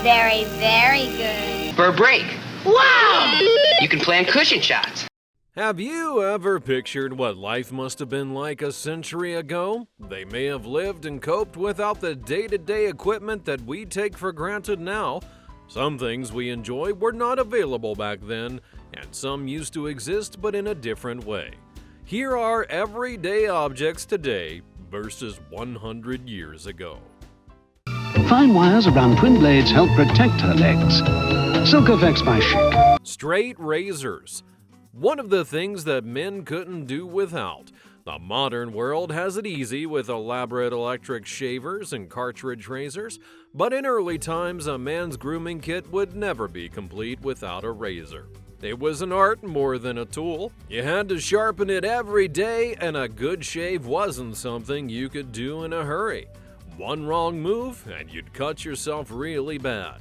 Very, very good. For a break. Wow! You can plan cushion shots. Have you ever pictured what life must have been like a century ago? They may have lived and coped without the day-to-day equipment that we take for granted now. Some things we enjoy were not available back then, and some used to exist but in a different way. Here are everyday objects today versus 100 years ago. Fine wires around twin blades help protect her legs. Silk Effects by Chic. Straight razors. One of the things that men couldn't do without. The modern world has it easy with elaborate electric shavers and cartridge razors, but in early times a man's grooming kit would never be complete without a razor. It was an art more than a tool. You had to sharpen it every day, and a good shave wasn't something you could do in a hurry. One wrong move and you'd cut yourself really bad.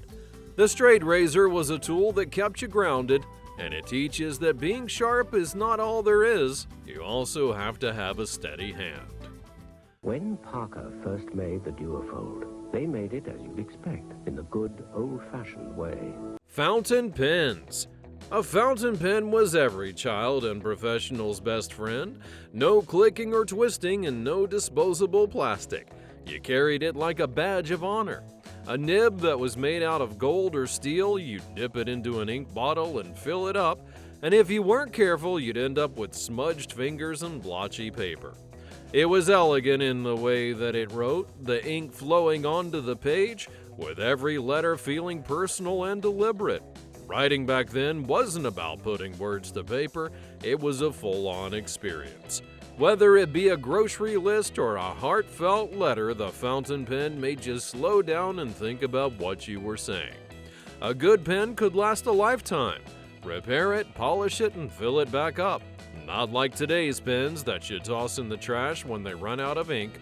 The straight razor was a tool that kept you grounded, and it teaches that being sharp is not all there is. You also have to have a steady hand. When Parker first made the Duofold, they made it as you'd expect, in the good, old-fashioned way. Fountain pens. A fountain pen was every child and professional's best friend. No clicking or twisting and no disposable plastic. You carried it like a badge of honor. A nib that was made out of gold or steel, you'd dip it into an ink bottle and fill it up, and if you weren't careful, you'd end up with smudged fingers and blotchy paper. It was elegant in the way that it wrote, the ink flowing onto the page, with every letter feeling personal and deliberate. Writing back then wasn't about putting words to paper, it was a full-on experience. Whether it be a grocery list or a heartfelt letter, the fountain pen made you slow down and think about what you were saying. A good pen could last a lifetime. Repair it, polish it, and fill it back up. Not like today's pens that you toss in the trash when they run out of ink.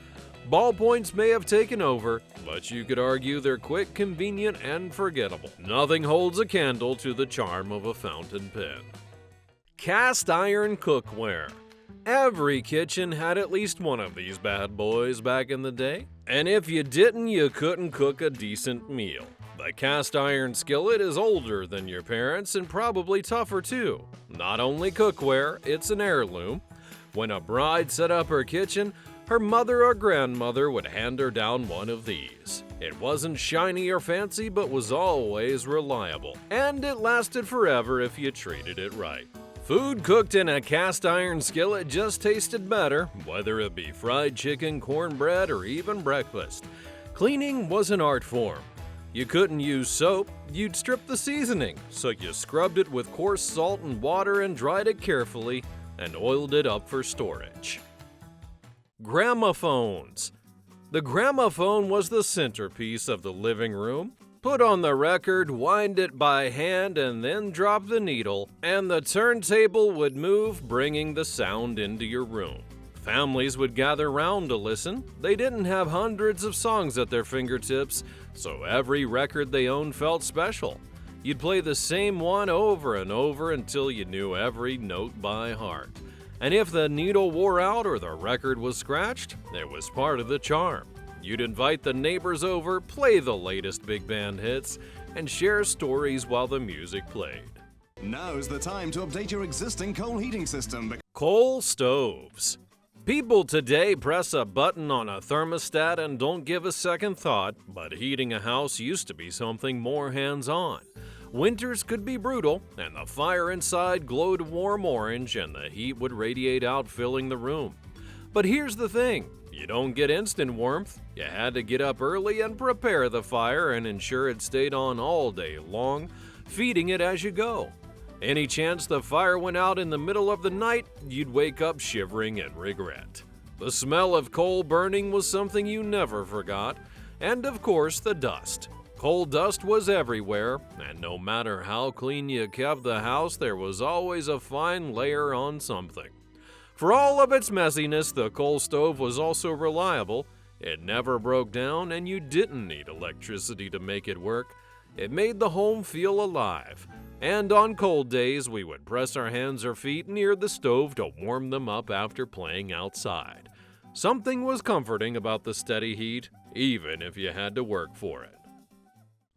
Ballpoints may have taken over, but you could argue they're quick, convenient, and forgettable. Nothing holds a candle to the charm of a fountain pen. Cast iron cookware. Every kitchen had at least one of these bad boys back in the day, and if you didn't, you couldn't cook a decent meal. The cast iron skillet is older than your parents and probably tougher too. Not only cookware, it's an heirloom. When a bride set up her kitchen, her mother or grandmother would hand her down one of these. It wasn't shiny or fancy, but was always reliable, and it lasted forever if you treated it right. Food cooked in a cast iron skillet just tasted better, whether it be fried chicken, cornbread, or even breakfast. Cleaning was an art form. You couldn't use soap, you'd strip the seasoning, so you scrubbed it with coarse salt and water and dried it carefully and oiled it up for storage. Gramophones. The gramophone was the centerpiece of the living room. Put on the record, wind it by hand, and then drop the needle, and the turntable would move, bringing the sound into your room. Families would gather round to listen. They didn't have hundreds of songs at their fingertips, so every record they owned felt special. You'd play the same one over and over until you knew every note by heart. And if the needle wore out or the record was scratched, it was part of the charm. You'd invite the neighbors over, play the latest big band hits, and share stories while the music played. Now's the time to update your existing coal heating system. Coal stoves. People today press a button on a thermostat and don't give a second thought, but heating a house used to be something more hands-on. Winters could be brutal, and the fire inside glowed warm orange and the heat would radiate out, filling the room. But here's the thing. You don't get instant warmth. You had to get up early and prepare the fire and ensure it stayed on all day long, feeding it as you go. Any chance the fire went out in the middle of the night, you'd wake up shivering in regret. The smell of coal burning was something you never forgot, and of course the dust. Coal dust was everywhere, and no matter how clean you kept the house, there was always a fine layer on something. For all of its messiness, the coal stove was also reliable. It never broke down, and you didn't need electricity to make it work. It made the home feel alive. And on cold days, we would press our hands or feet near the stove to warm them up after playing outside. Something was comforting about the steady heat, even if you had to work for it.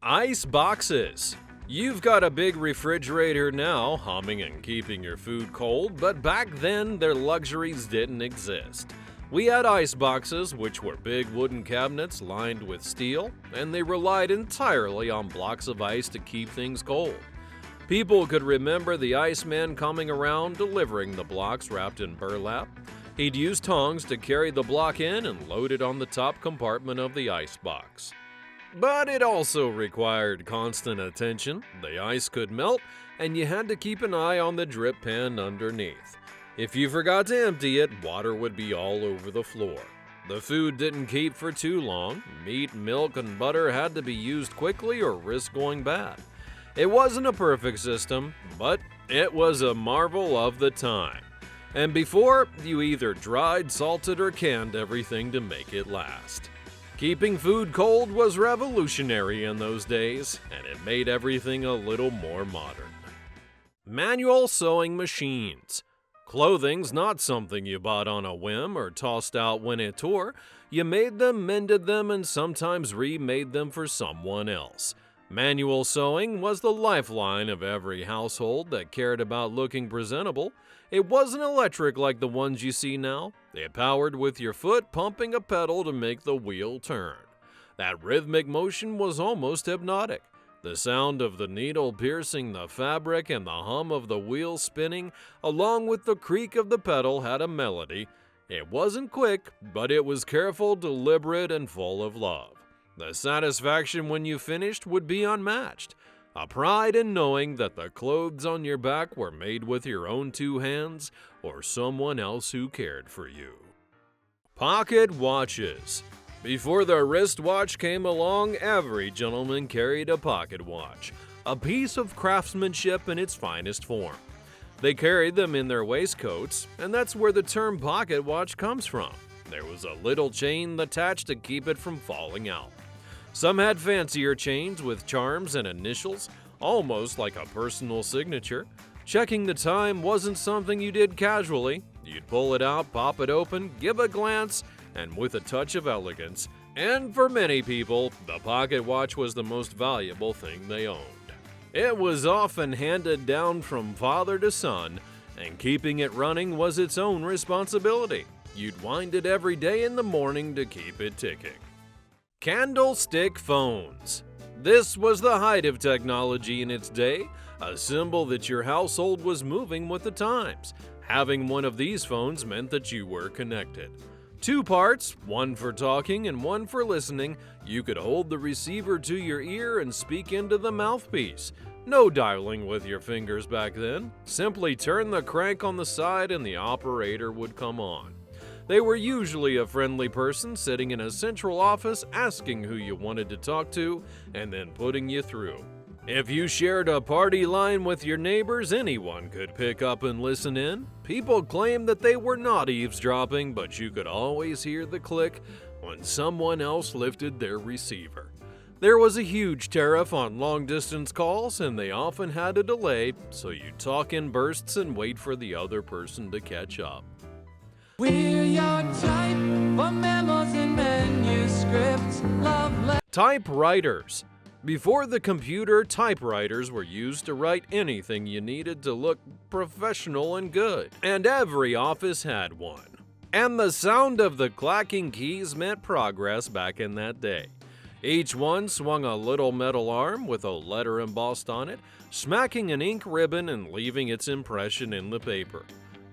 Ice boxes. You've got a big refrigerator now, humming and keeping your food cold, but back then their luxuries didn't exist. We had ice boxes, which were big wooden cabinets lined with steel, and they relied entirely on blocks of ice to keep things cold. People could remember the Iceman coming around delivering the blocks wrapped in burlap. He'd use tongs to carry the block in and load it on the top compartment of the ice box. But it also required constant attention. The ice could melt, and you had to keep an eye on the drip pan underneath. If you forgot to empty it, water would be all over the floor. The food didn't keep for too long. Meat, milk, and butter had to be used quickly or risk going bad. It wasn't a perfect system, but it was a marvel of the time. And before, you either dried, salted, or canned everything to make it last. Keeping food cold was revolutionary in those days, and it made everything a little more modern. Manual sewing machines. Clothing's not something you bought on a whim or tossed out when it tore. You made them, mended them, and sometimes remade them for someone else. Manual sewing was the lifeline of every household that cared about looking presentable. It wasn't electric like the ones you see now. It powered with your foot pumping a pedal to make the wheel turn. That rhythmic motion was almost hypnotic. The sound of the needle piercing the fabric and the hum of the wheel spinning, along with the creak of the pedal, had a melody. It wasn't quick, but it was careful, deliberate, and full of love. The satisfaction when you finished would be unmatched. A pride in knowing that the clothes on your back were made with your own two hands or someone else who cared for you. Pocket watches. Before the wristwatch came along, every gentleman carried a pocket watch, a piece of craftsmanship in its finest form. They carried them in their waistcoats, and that's where the term pocket watch comes from. There was a little chain attached to keep it from falling out. Some had fancier chains with charms and initials, almost like a personal signature. Checking the time wasn't something you did casually. You'd pull it out, pop it open, give a glance, and with a touch of elegance. And for many people, the pocket watch was the most valuable thing they owned. It was often handed down from father to son, and keeping it running was its own responsibility. You'd wind it every day in the morning to keep it ticking. Candlestick phones. This was the height of technology in its day, a symbol that your household was moving with the times. Having one of these phones meant that you were connected. Two parts, one for talking and one for listening. You could hold the receiver to your ear and speak into the mouthpiece. No dialing with your fingers back then. Simply turn the crank on the side and the operator would come on. They were usually a friendly person sitting in a central office asking who you wanted to talk to and then putting you through. If you shared a party line with your neighbors, anyone could pick up and listen in. People claimed that they were not eavesdropping, but you could always hear the click when someone else lifted their receiver. There was a huge tariff on long-distance calls, and they often had a delay, so you talk in bursts and wait for the other person to catch up. We're your type for memos and manuscripts, Typewriters. Before the computer, typewriters were used to write anything you needed to look professional and good, and every office had one. And the sound of the clacking keys meant progress back in that day. Each one swung a little metal arm with a letter embossed on it, smacking an ink ribbon and leaving its impression in the paper.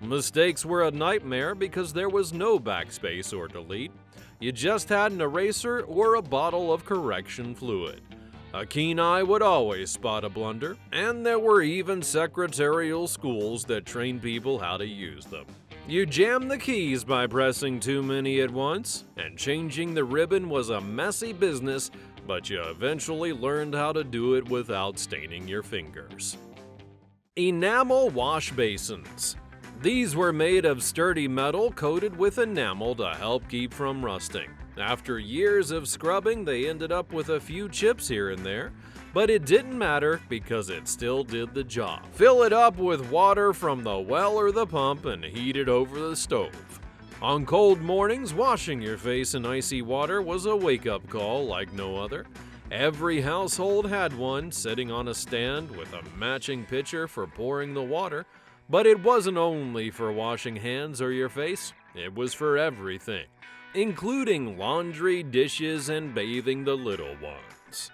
Mistakes were a nightmare because there was no backspace or delete. You just had an eraser or a bottle of correction fluid. A keen eye would always spot a blunder, and there were even secretarial schools that trained people how to use them. You jammed the keys by pressing too many at once, and changing the ribbon was a messy business, but you eventually learned how to do it without staining your fingers. Enamel wash basins. These were made of sturdy metal coated with enamel to help keep from rusting. After years of scrubbing, they ended up with a few chips here and there, but it didn't matter because it still did the job. Fill it up with water from the well or the pump and heat it over the stove. On cold mornings, washing your face in icy water was a wake-up call like no other. Every household had one sitting on a stand with a matching pitcher for pouring the water, but it wasn't only for washing hands or your face, it was for everything, including laundry, dishes, and bathing the little ones.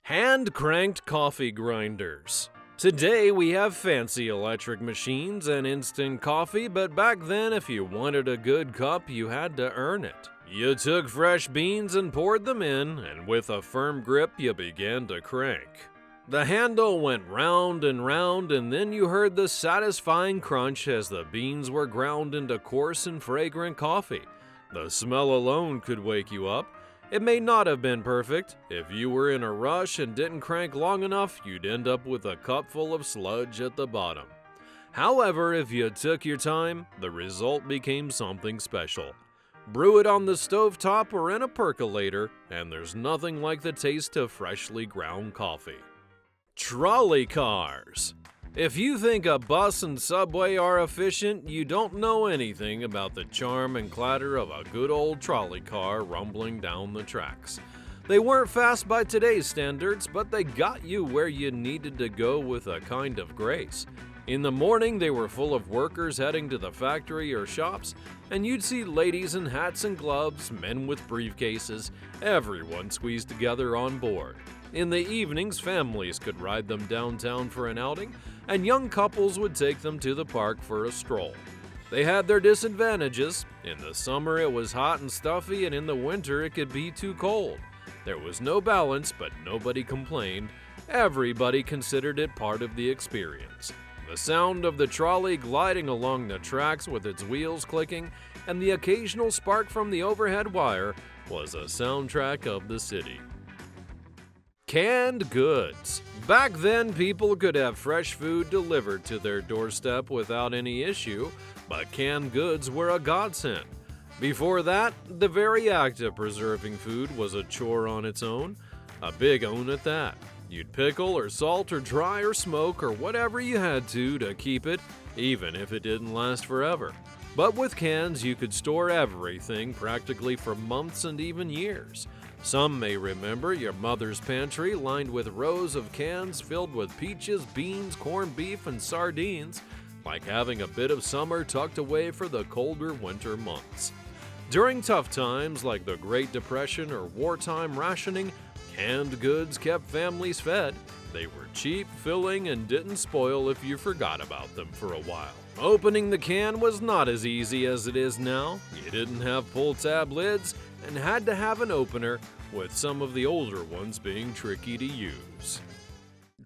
Hand-cranked coffee grinders. Today we have fancy electric machines and instant coffee, but back then if you wanted a good cup, you had to earn it. You took fresh beans and poured them in, and with a firm grip you began to crank. The handle went round and round, and then you heard the satisfying crunch as the beans were ground into coarse and fragrant coffee. The smell alone could wake you up. It may not have been perfect. If you were in a rush and didn't crank long enough, you'd end up with a cup full of sludge at the bottom. However, if you took your time, the result became something special. Brew it on the stovetop or in a percolator, and there's nothing like the taste of freshly ground coffee. Trolley cars. If you think a bus and subway are efficient, you don't know anything about the charm and clatter of a good old trolley car rumbling down the tracks. They weren't fast by today's standards, but they got you where you needed to go with a kind of grace. In the morning, they were full of workers heading to the factory or shops, and you'd see ladies in hats and gloves, men with briefcases, everyone squeezed together on board. In the evenings, families could ride them downtown for an outing, and young couples would take them to the park for a stroll. They had their disadvantages. In the summer, it was hot and stuffy, and in the winter, it could be too cold. There was no balance, but nobody complained. Everybody considered it part of the experience. The sound of the trolley gliding along the tracks with its wheels clicking and the occasional spark from the overhead wire was a soundtrack of the city. Canned goods. Back then, people could have fresh food delivered to their doorstep without any issue, but canned goods were a godsend. Before that, the very act of preserving food was a chore on its own, a big one at that. You'd pickle or salt or dry or smoke or whatever you had to keep it, even if it didn't last forever. But with cans, you could store everything practically for months and even years. Some may remember your mother's pantry lined with rows of cans filled with peaches, beans, corned beef, and sardines, like having a bit of summer tucked away for the colder winter months. During tough times like the Great Depression or wartime rationing, canned goods kept families fed. They were cheap, filling, and didn't spoil if you forgot about them for a while. Opening the can was not as easy as it is now. You didn't have pull-tab lids and had to have an opener, with some of the older ones being tricky to use.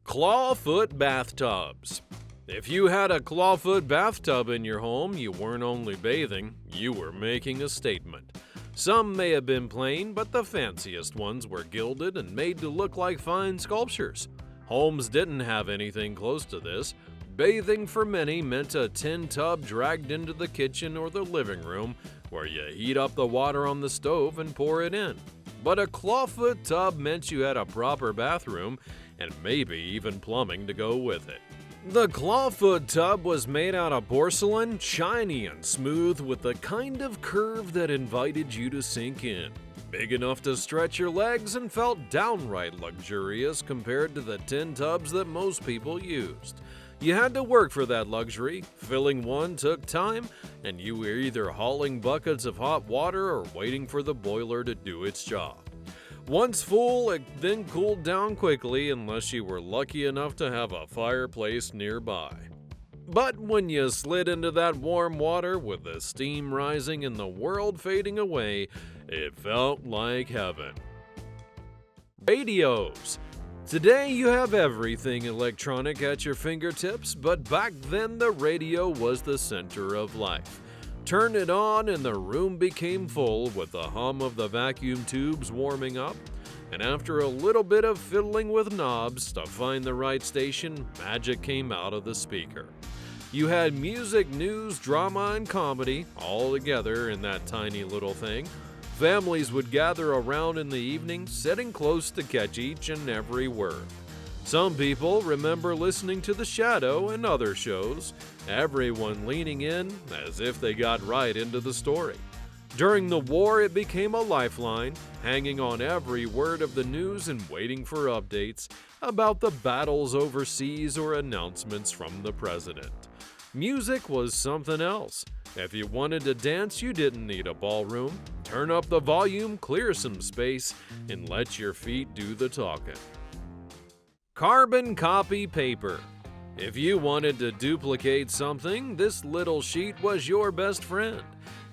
Clawfoot bathtubs. If you had a clawfoot bathtub in your home, you weren't only bathing, you were making a statement. Some may have been plain, but the fanciest ones were gilded and made to look like fine sculptures. Homes didn't have anything close to this. Bathing for many meant a tin tub dragged into the kitchen or the living room, where you heat up the water on the stove and pour it in. But a clawfoot tub meant you had a proper bathroom and maybe even plumbing to go with it. The clawfoot tub was made out of porcelain, shiny and smooth with the kind of curve that invited you to sink in. Big enough to stretch your legs and felt downright luxurious compared to the tin tubs that most people used. You had to work for that luxury. Filling one took time, and you were either hauling buckets of hot water or waiting for the boiler to do its job. Once full, it then cooled down quickly unless you were lucky enough to have a fireplace nearby. But when you slid into that warm water with the steam rising and the world fading away, it felt like heaven. Radios. Today you have everything electronic at your fingertips, but back then the radio was the center of life. Turn it on and the room became full with the hum of the vacuum tubes warming up, and after a little bit of fiddling with knobs to find the right station, magic came out of the speaker. You had music, news, drama, and comedy all together in that tiny little thing. Families would gather around in the evening, sitting close to catch each and every word. Some people remember listening to The Shadow and other shows, everyone leaning in as if they got right into the story. During the war, it became a lifeline, hanging on every word of the news and waiting for updates about the battles overseas or announcements from the president. Music was something else. If you wanted to dance, you didn't need a ballroom. Turn up the volume, clear some space, and let your feet do the talking. Carbon copy paper. If you wanted to duplicate something, this little sheet was your best friend.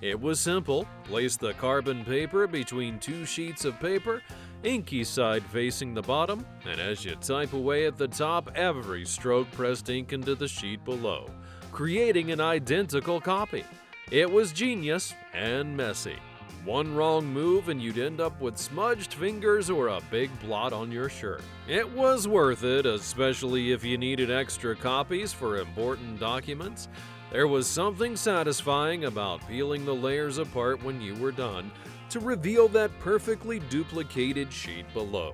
It was simple. Place the carbon paper between two sheets of paper, inky side facing the bottom, and as you type away at the top, every stroke pressed ink into the sheet below, creating an identical copy. It was genius and messy. One wrong move and you'd end up with smudged fingers or a big blot on your shirt. It was worth it, especially if you needed extra copies for important documents. There was something satisfying about peeling the layers apart when you were done to reveal that perfectly duplicated sheet below.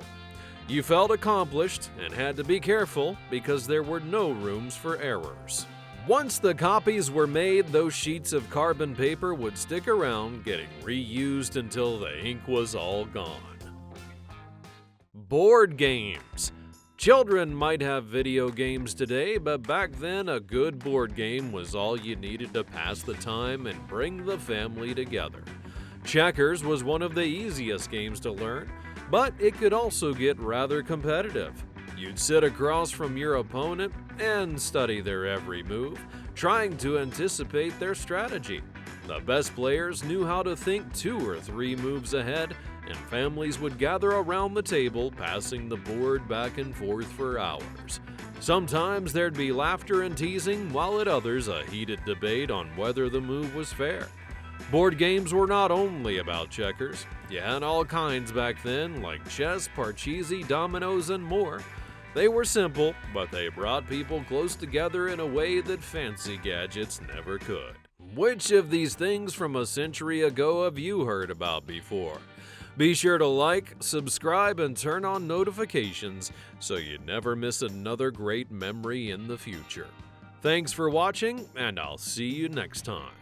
You felt accomplished and had to be careful because there were no rooms for errors. Once the copies were made, those sheets of carbon paper would stick around, getting reused until the ink was all gone. Board games. Children might have video games today, but back then a good board game was all you needed to pass the time and bring the family together. Checkers was one of the easiest games to learn, but it could also get rather competitive. You'd sit across from your opponent and study their every move, trying to anticipate their strategy. The best players knew how to think 2 or 3 moves ahead, and families would gather around the table, passing the board back and forth for hours. Sometimes there'd be laughter and teasing, while at others a heated debate on whether the move was fair. Board games were not only about checkers. You had all kinds back then, like chess, parcheesi, dominoes, and more. They were simple, but they brought people close together in a way that fancy gadgets never could. Which of these things from a century ago have you heard about before? Be sure to like, subscribe, and turn on notifications so you never miss another great memory in the future. Thanks for watching, and I'll see you next time.